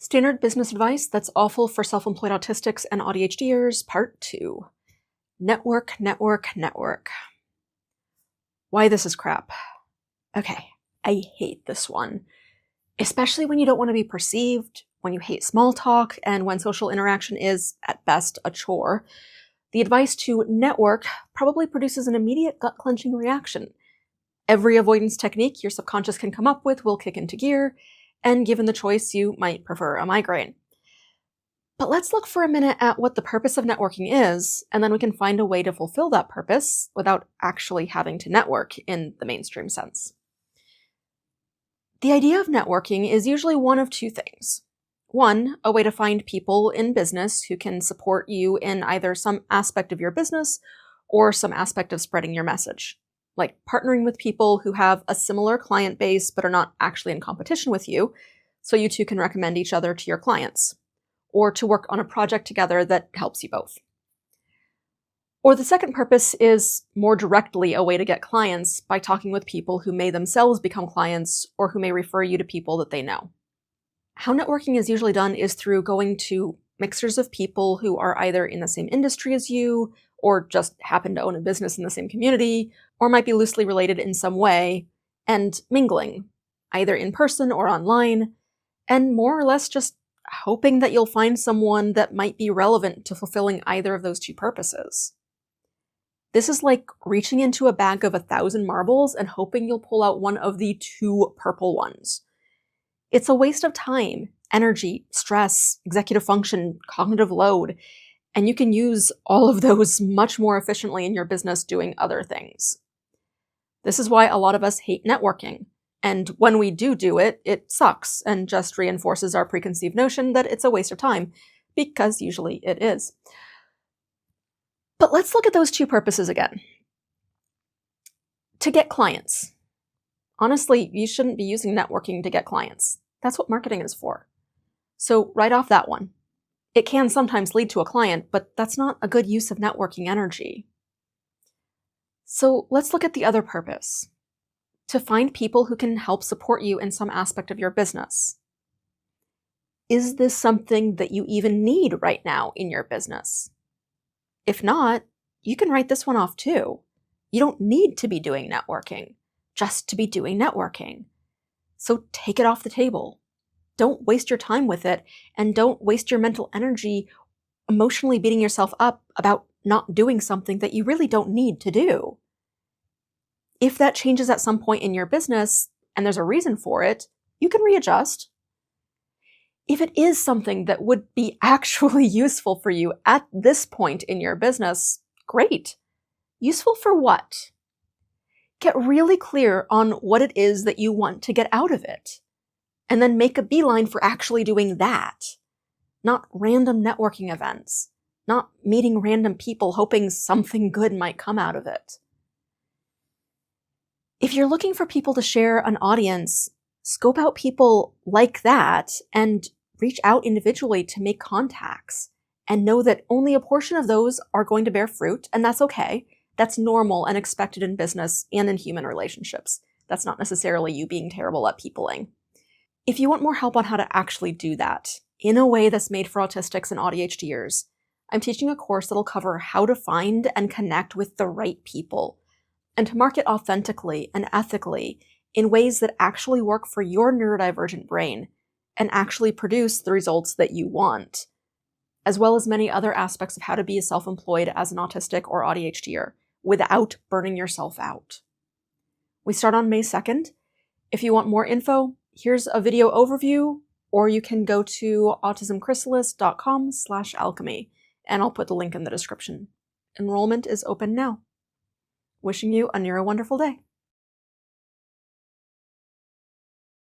Standard business advice that's awful for self-employed autistics and AuDHDers, part 2. Network, network, network. Why this is crap. Okay, I hate this one. Especially when you don't want to be perceived, when you hate small talk, and when social interaction is, at best, a chore. The advice to network probably produces an immediate gut-clenching reaction. Every avoidance technique your subconscious can come up with will kick into gear, and given the choice, you might prefer a migraine. But let's look for a minute at what the purpose of networking is, and then we can find a way to fulfill that purpose without actually having to network in the mainstream sense. The idea of networking is usually one of two things. One, a way to find people in business who can support you in either some aspect of your business or some aspect of spreading your message. Like partnering with people who have a similar client base but are not actually in competition with you, so you two can recommend each other to your clients, or to work on a project together that helps you both. Or the second purpose is more directly a way to get clients by talking with people who may themselves become clients or who may refer you to people that they know. How networking is usually done is through going to mixtures of people who are either in the same industry as you, or just happen to own a business in the same community, or might be loosely related in some way, and mingling, either in person or online, and more or less just hoping that you'll find someone that might be relevant to fulfilling either of those two purposes. This is like reaching into a bag of 1,000 marbles and hoping you'll pull out one of the 2 purple ones. It's a waste of time, energy, stress, executive function, cognitive load, and you can use all of those much more efficiently in your business doing other things. This is why a lot of us hate networking, and when we do it, it sucks and just reinforces our preconceived notion that it's a waste of time, because usually it is. But let's look at those 2 purposes again. To get clients. Honestly, you shouldn't be using networking to get clients. That's what marketing is for. So write off that one. It can sometimes lead to a client, but that's not a good use of networking energy. So let's look at the other purpose. To find people who can help support you in some aspect of your business. Is this something that you even need right now in your business? If not, you can write this one off too. You don't need to be doing networking just to be doing networking. So take it off the table. Don't waste your time with it, and don't waste your mental energy emotionally beating yourself up about not doing something that you really don't need to do. If that changes at some point in your business, and there's a reason for it, you can readjust. If it is something that would be actually useful for you at this point in your business, great. Useful for what? Get really clear on what it is that you want to get out of it, and then make a beeline for actually doing that. Not random networking events, not meeting random people hoping something good might come out of it. If you're looking for people to share an audience, scope out people like that and reach out individually to make contacts, and know that only a portion of those are going to bear fruit, and that's okay. That's normal and expected in business and in human relationships. That's not necessarily you being terrible at peopling. If you want more help on how to actually do that in a way that's made for autistics and AuDHDers, I'm teaching a course that'll cover how to find and connect with the right people, and to market authentically and ethically in ways that actually work for your neurodivergent brain and actually produce the results that you want, as well as many other aspects of how to be self-employed as an autistic or AuDHDer without burning yourself out. We start on May 2nd. If you want more info, here's a video overview, or you can go to autismchrysalis.com/alchemy, and I'll put the link in the description. Enrollment is open now. Wishing you a neuro-wonderful day.